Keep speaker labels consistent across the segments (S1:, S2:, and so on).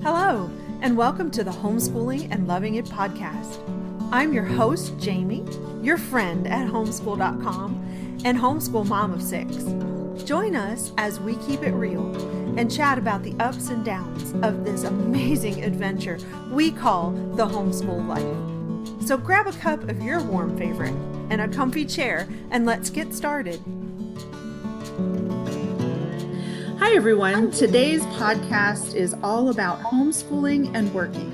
S1: Hello, and welcome to the Homeschooling and Loving It podcast. I'm your host, Jamie, your friend at homeschool.com and homeschool mom of 6. Join us as we keep it real and chat about the ups and downs of this amazing adventure we call the homeschool life. So grab a cup of your warm favorite and a comfy chair and let's get started. Hi everyone, today's podcast is all about homeschooling and working.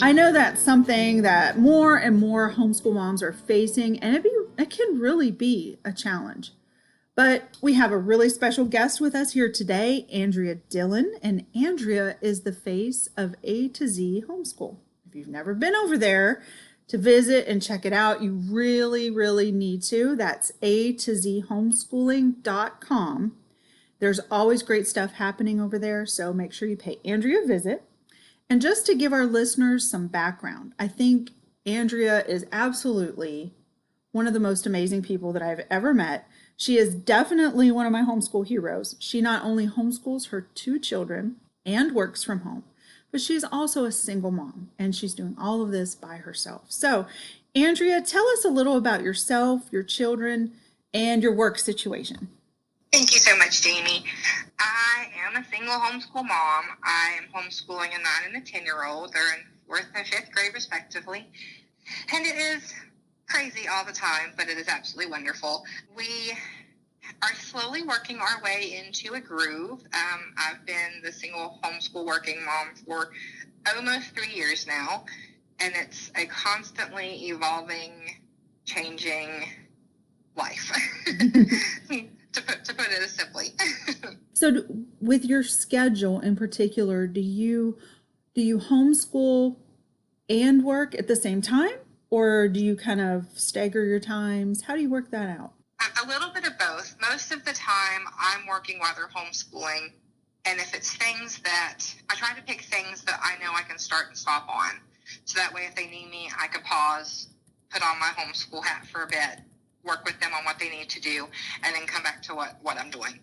S1: I know that's something that more and more homeschool moms are facing, and it can really be a challenge. But we have a really special guest with us here today, Andrea Dillon, and Andrea is the face of A to Z Homeschool. If you've never been over there to visit and check it out, you really need to. That's A2ZHomeschooling.com. There's always great stuff happening over there, so make sure you pay Andrea a visit. And just to give our listeners some background, I think Andrea is absolutely one of the most amazing people that I've ever met. She is definitely one of my homeschool heroes. She not only homeschools her 2 children and works from home, but she's also a single mom, and she's doing all of this by herself. So, Andrea, tell us a little about yourself, your children, and your work situation.
S2: Thank you so much, Jamie. I am a single homeschool mom. I am homeschooling a 9 and a 10-year-old. They're in 4th and 5th grade, respectively. And it is crazy all the time, but it is absolutely wonderful. We are slowly working our way into a groove. I've been the single homeschool working mom for almost 3 years now, and it's a constantly evolving, changing life. To put it as simply.
S1: So with your schedule in particular, do you homeschool and work at the same time, or do you kind of stagger your times? How do you work that out?
S2: A little bit of both. Most of the time I'm working while they're homeschooling, and if it's things that I try to pick things that I know I can start and stop on, so that way if they need me I can pause, put on my homeschool hat for a bit, work with them on what they need to do, and then come back to what I'm doing.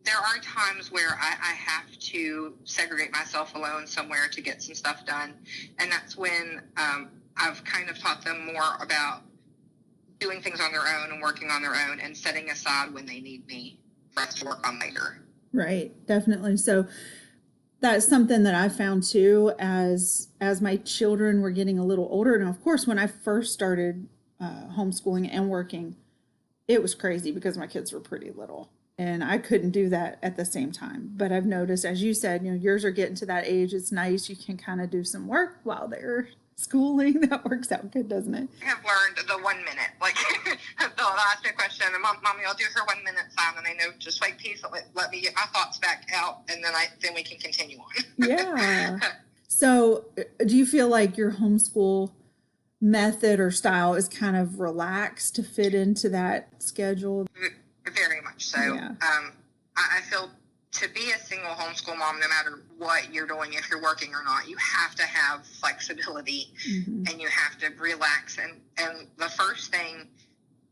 S2: There are times where I have to segregate myself alone somewhere to get some stuff done, and that's when I've kind of taught them more about doing things on their own and working on their own and setting aside when they need me for us to work on later.
S1: Right, definitely. So that's something that I found too as my children were getting a little older. And of course, when I first started homeschooling and working, it was crazy because my kids were pretty little and I couldn't do that at the same time. But I've noticed, as you said, yours are getting to that age. It's nice. You can kind of do some work while they're schooling. That works out good, doesn't it?
S2: I have learned the 1 minute. Like, they'll ask me a question, and Mommy, I'll do her 1 minute sign, and I know, just wait, please, let me get my thoughts back out, and then we can continue on.
S1: Yeah. So do you feel like your homeschool method or style is kind of relaxed to fit into that schedule?
S2: Very much so.
S1: Yeah.
S2: I feel to be a single homeschool mom, no matter what you're doing, if you're working or not, you have to have flexibility, and you have to relax. And the first thing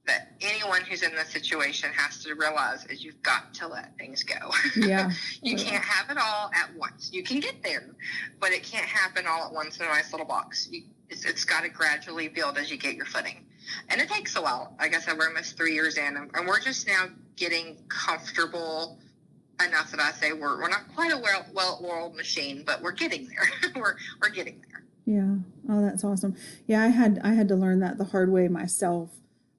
S2: that anyone who's in this situation has to realize is you've got to let things go.
S1: Yeah.
S2: You can't have it all at once. You can get there, but it can't happen all at once in a nice little box. It's got to gradually build as you get your footing. And it takes a while. Like I said, we're almost 3 years in, and we're just now getting comfortable enough that I say we're not quite a well-oiled machine, but we're getting there. we're getting there.
S1: Yeah. Oh, that's awesome. Yeah, I had to learn that the hard way myself.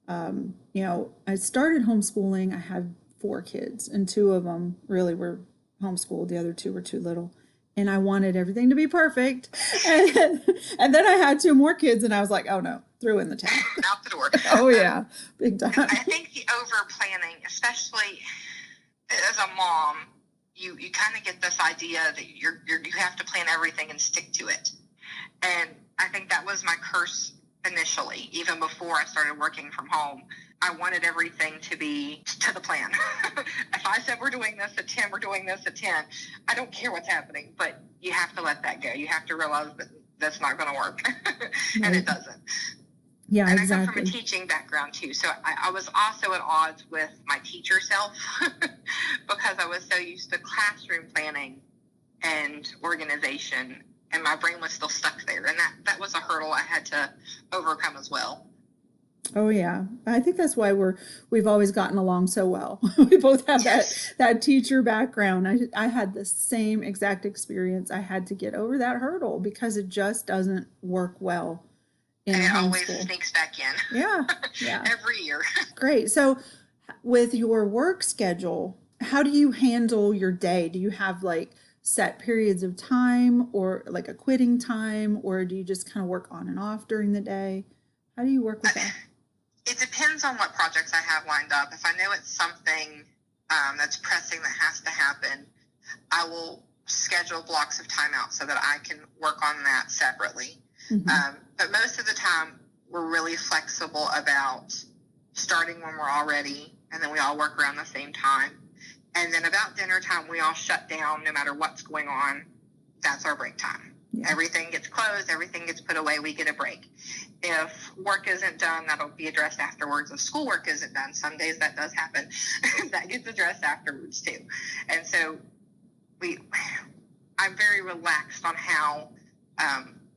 S1: I started homeschooling. I had 4 kids, and 2 of them really were homeschooled. The other 2 were too little. And I wanted everything to be perfect. And then I had 2 more kids, and I was like, oh no, threw in the towel.
S2: Out the door.
S1: Oh yeah, big time.
S2: I think the over-planning, especially as a mom, you kind of get this idea that you have to plan everything and stick to it. And I think that was my curse initially, even before I started working from home. I wanted everything to be to the plan. If I said we're doing this at 10, we're doing this at 10. I don't care what's happening, but you have to let that go. You have to realize that that's not going to work, and it doesn't.
S1: Yeah,
S2: and
S1: exactly.
S2: I come from a teaching background too, so I was also at odds with my teacher self because I was so used to classroom planning and organization, and my brain was still stuck there. And that was a hurdle I had to overcome as well.
S1: Oh yeah, I think that's why we've always gotten along so well. We both have that teacher background. I had the same exact experience. I had to get over that hurdle because it just doesn't work well in
S2: and
S1: a
S2: it
S1: homeschool.
S2: Always sneaks back in.
S1: Yeah.
S2: Every year.
S1: Great. So with your work schedule, how do you handle your day? Do you have like set periods of time or like a quitting time, or do you just kind of work on and off during the day? How do you work with that?
S2: It depends on what projects I have lined up. If I know it's something that's pressing that has to happen, I will schedule blocks of time out so that I can work on that separately. Mm-hmm. But most of the time, we're really flexible about starting when we're all ready, and then we all work around the same time. And then about dinner time, we all shut down no matter what's going on. That's our break time. Yeah. Everything gets closed, everything gets put away, we get a break. If work isn't done, that'll be addressed afterwards. If schoolwork isn't done, some days that does happen, that gets addressed afterwards too. And so I'm very relaxed on how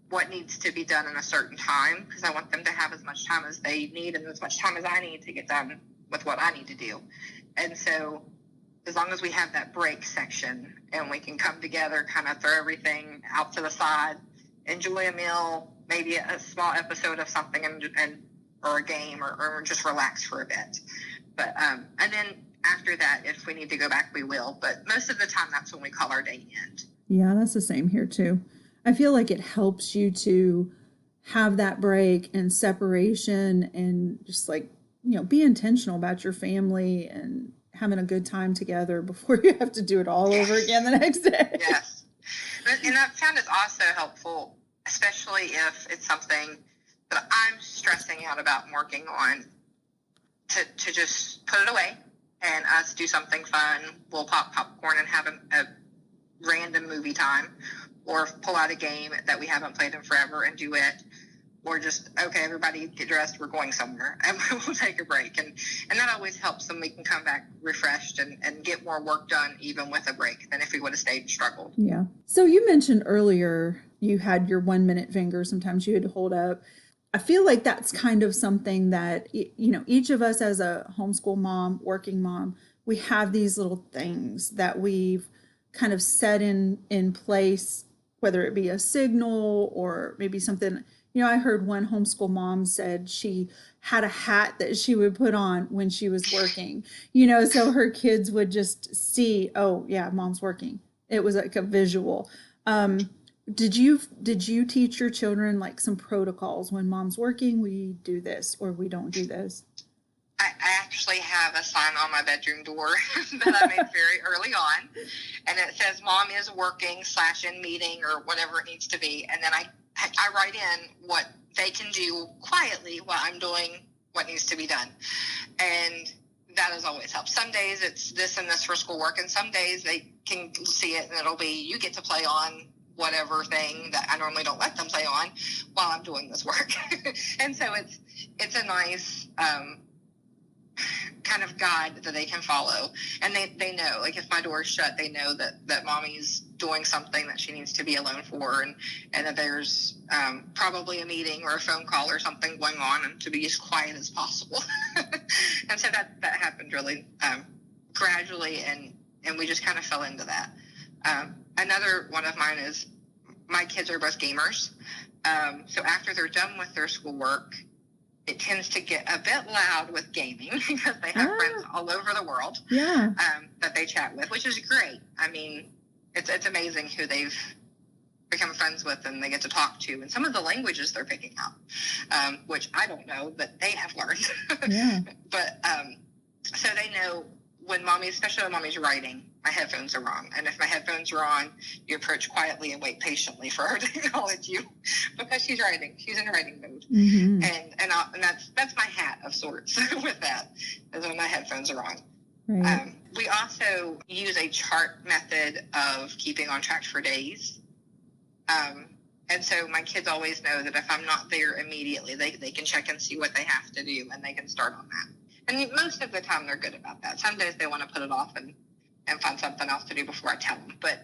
S2: what needs to be done in a certain time, because I want them to have as much time as they need and as much time as I need to get done with what I need to do. And so as long as we have that break section and we can come together, kind of throw everything out to the side, enjoy a meal, maybe a small episode of something or a game, or just relax for a bit. But and then after that, if we need to go back, we will. But most of the time, that's when we call our day end.
S1: Yeah, that's the same here too. I feel like it helps you to have that break and separation and just like, be intentional about your family and having a good time together before you have to do it all over again the next day.
S2: Yes. And I've found it's also helpful, especially if it's something that I'm stressing out about and working on, to just put it away and us do something fun. We'll pop popcorn and have a random movie time, or pull out a game that we haven't played in forever and do it. Or just, okay, everybody get dressed, we're going somewhere, and we'll take a break. And that always helps, and we can come back refreshed and get more work done even with a break than if we would have stayed and struggled. Yeah. So you mentioned earlier you had your 1 minute finger sometimes you had to hold up. I feel like that's kind of something that, each of us as a homeschool mom, working mom, we have these little things that we've kind of set in place, whether it be a signal or maybe something. I heard one homeschool mom said she had a hat that she would put on when she was working, so her kids would just see, oh yeah, mom's working. It was like a visual. Did you teach your children like some protocols when mom's working? We do this or we don't do this. I actually have a sign on my bedroom door that I made very early on, and it says mom is working / in meeting or whatever it needs to be. And then I write in what they can do quietly while I'm doing what needs to be done. And that has always helped. Some days it's this and this for schoolwork, and some days they can see it and it'll be, you get to play on whatever thing that I normally don't let them play on while I'm doing this work. And so it's a nice kind of guide that they can follow. And they know, like if my door is shut, they know that mommy's doing something that she needs to be alone for, and that there's probably a meeting or a phone call or something going on, and to be as quiet as possible. And so that happened really gradually, and we just kind of fell into that. Another one of mine is my kids are both gamers. So after they're done with their schoolwork, it tends to get a bit loud with gaming because they have friends all over the world that they chat with, which is great. I mean, it's amazing who they've become friends with and they get to talk to, and some of the languages they're picking up, which I don't know, but they have learned. Yeah. But so they know when mommy, especially when mommy's writing, my headphones are wrong. And if my headphones are on, you approach quietly and wait patiently for her to acknowledge you, because she's writing. She's in writing mode. Mm-hmm. And that's my hat of sorts with that, is when my headphones are on. Right. We also use a chart method of keeping on track for days. And so my kids always know that if I'm not there immediately, they can check and see what they have to do, and they can start on that. And most of the time they're good about that. Some days they want to put it off and find something else to do before I tell them. But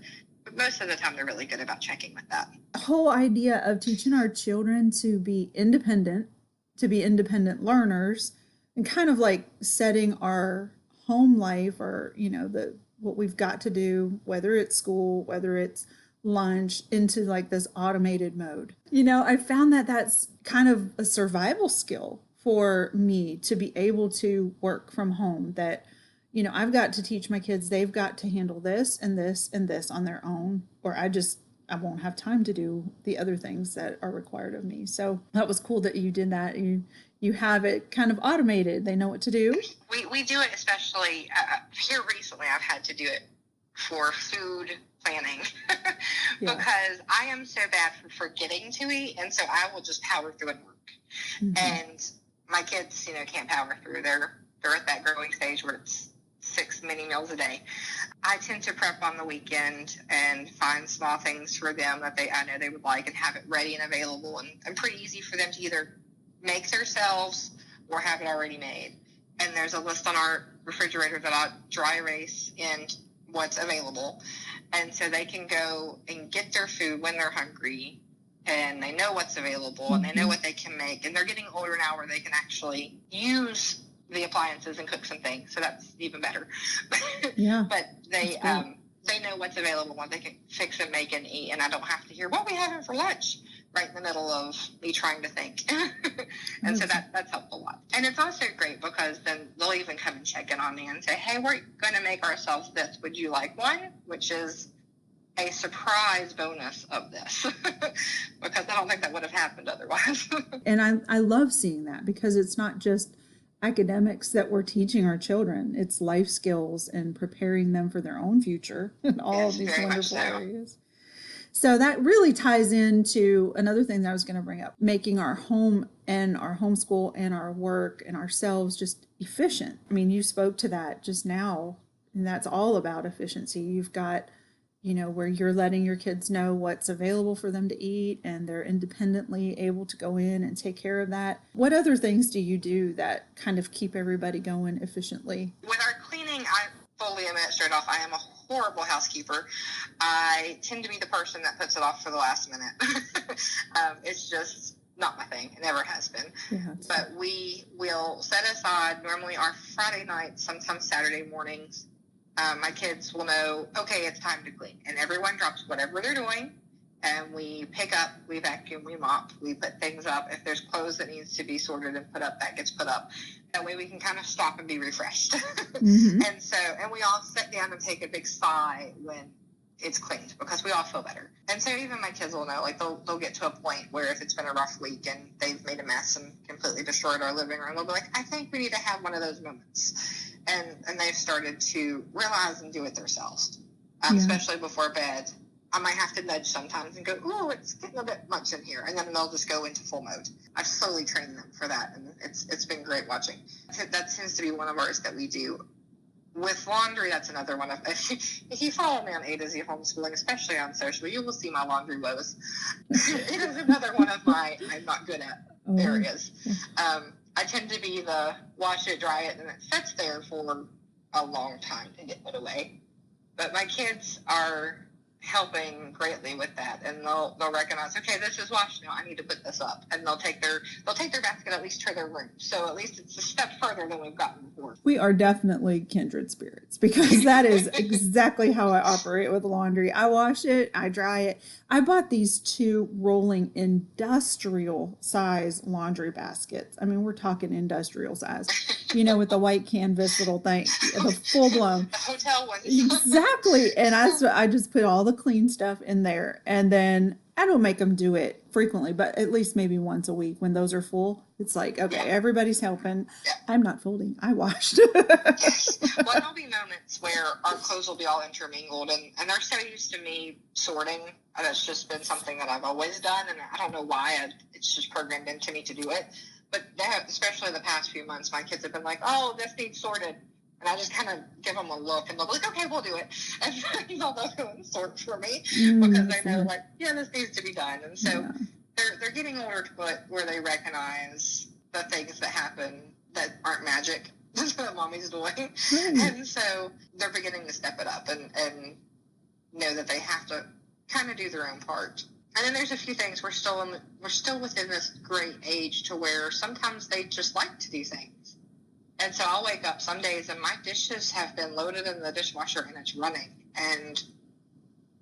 S2: But most of the time, they're really good about checking with that.
S1: Whole idea of teaching our children to be independent learners, and kind of like setting our home life, or the what we've got to do, whether it's school, whether it's lunch, into like this automated mode. I found that that's kind of a survival skill for me, to be able to work from home. That I've got to teach my kids, they've got to handle this and this and this on their own, or I won't have time to do the other things that are required of me. So that was cool that you did that. You have it kind of automated. They know what to do.
S2: We do it, especially here recently. I've had to do it for food planning because I am so bad for forgetting to eat, and so I will just power through and work. And my kids, can't power through. They're at that growing stage where it's 6 mini meals a day. I tend to prep on the weekend and find small things for them that I know they would like, and have it ready and available, and pretty easy for them to either make themselves or have it already made. And there's a list on our refrigerator that I dry erase in what's available, and so they can go and get their food when they're hungry, and they know what's available, and they know what they can make. And they're getting older now where they can actually use the appliances and cook some things, so that's even better.
S1: Yeah.
S2: But they know what's available, what they can fix and make and eat, and I don't have to hear what we having for lunch right in the middle of me trying to think. And so that's helped a lot. And it's also great because then they'll even come and check in on me and say, hey, we're going to make ourselves this. Would you like one? Which is a surprise bonus of this, because I don't think that would have happened otherwise.
S1: And I love seeing that, because it's not just academics that we're teaching our children. It's life skills and preparing them for their own future in all of these wonderful areas. So that really ties into another thing that I was going to bring up, making our home and our homeschool and our work and ourselves just efficient. I mean, you spoke to that just now, and that's all about efficiency. You've got, where you're letting your kids know what's available for them to eat, and they're independently able to go in and take care of that. What other things do you do that kind of keep everybody going efficiently?
S2: With our cleaning, I fully admit straight off, I am a horrible housekeeper. I tend to be the person that puts it off for the last minute. It's just not my thing. It never has been. Yeah, but we will set aside normally our Friday nights, sometimes Saturday mornings. My kids will know, okay, it's time to clean. And everyone drops whatever they're doing, and we pick up, we vacuum, we mop, we put things up. If there's clothes that needs to be sorted and put up, that gets put up. That way we can kind of stop and be refreshed. And we all sit down and take a big sigh when it's cleaned, because we all feel better. And so even my kids will know, like they'll get to a point where if it's been a rough week and they've made a mess and completely destroyed our living room, they'll be like, I think we need to have one of those moments. And they've started to realize and do it themselves, especially before bed. I might have to nudge sometimes and go, oh, it's getting a bit much in here. And then they'll just go into full mode. I've slowly trained them for that, and it's been great watching. That tends to be one of ours that we do. With laundry, that's another one. If you follow me on A to Z Homeschooling, especially on social, you will see my laundry woes. It is another one of my I'm not good at areas. I tend to be the wash it, dry it, and it sits there for a long time to get put away. But my kids are helping greatly with that, and they'll recognize, okay, this is washed now, I need to put this up, and they'll take their basket at least to their room. So at least it's a step further than we've gotten before. We
S1: are definitely kindred spirits, because that is exactly how I operate with laundry. I wash it, I dry it. I bought these 2 rolling industrial size laundry baskets. I mean, we're talking industrial size, with the white canvas little thing, the full blown.
S2: The hotel ones.
S1: Exactly. And I just put all the clean stuff in there, and then I don't make them do it frequently, but at least maybe once a week when those are full. It's like, okay, everybody's helping. Yeah. I'm not folding. I washed.
S2: Yes. Well, there'll be moments where our clothes will be all intermingled, and they're so used to me sorting. That's just been something that I've always done, and I don't know why. It's just programmed into me to do it. But especially the past few months, my kids have been like, oh, this needs sorted. And I just kind of give them a look, and they'll be like, okay, we'll do it. And they'll go and sort for me, because they know, like, yeah, this needs to be done. And so they're getting older to where they recognize the things that happen that aren't magic that mommy's doing. And so they're beginning to step it up. And know that they have to kind of do their own part. And then there's a few things we're still within this great age to where sometimes they just like to do things. And so I'll wake up some days and my dishes have been loaded in the dishwasher and it's running. And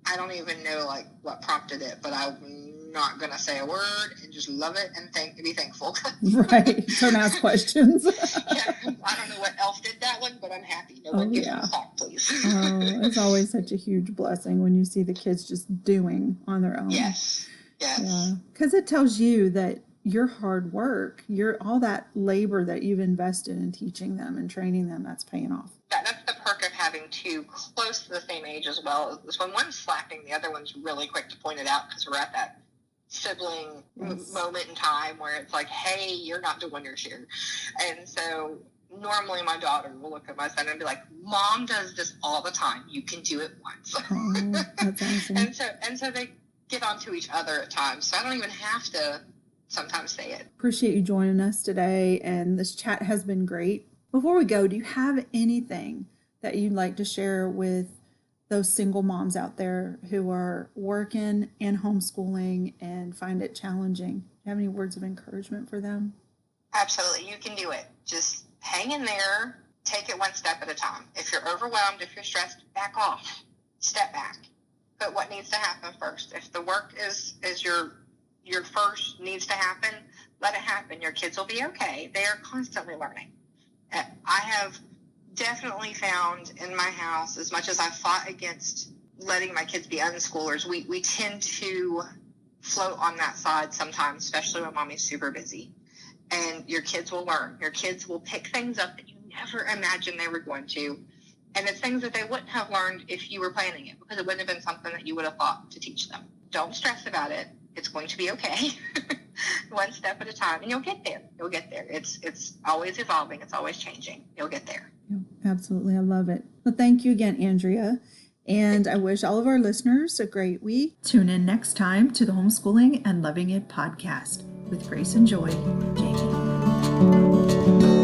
S2: I don't even know like what prompted it, but I'm not going to say a word and just love it and be thankful.
S1: Right. Don't ask questions.
S2: Yeah, I don't know what else did that one, but I'm happy. No one gives me a talk, please.
S1: It's always such a huge blessing when you see the kids just doing on their own.
S2: Yes.
S1: Yeah. Because it tells you that your hard work, all that labor that you've invested in teaching them and training them, that's paying off.
S2: That's the perk of having two close to the same age as well. Is when one's slacking, the other one's really quick to point it out because we're at that sibling moment in time where it's like, hey, you're not doing your share. And so normally my daughter will look at my son and be like, Mom does this all the time. You can do it once.
S1: Oh, that's awesome.
S2: and so they get onto each other at times. So I don't even have to sometimes say it.
S1: Appreciate you joining us today, and this chat has been great. Before we go, do you have anything that you'd like to share with those single moms out there who are working and homeschooling and find it challenging? Do you have any words of encouragement for them?
S2: Absolutely. You can do it. Just hang in there. Take it one step at a time. If you're overwhelmed, if you're stressed, back off. Step back. But what needs to happen first? If the work is your first needs to happen, let it happen. Your kids will be okay. They are constantly learning. I have definitely found in my house, as much as I fought against letting my kids be unschoolers, we tend to float on that side sometimes, especially when mommy's super busy. And your kids will learn. Your kids will pick things up that you never imagined they were going to. And it's things that they wouldn't have learned if you were planning it, because it wouldn't have been something that you would have thought to teach them. Don't stress about it. It's going to be okay. One step at a time, and you'll get there. You'll get there. It's always evolving. It's always changing. You'll get there.
S1: Yeah, absolutely. I love it. Well, thank you again, Andrea. And I wish all of our listeners a great week. Tune in next time to the Homeschooling and Loving It podcast with Grace and Joy, Jamie.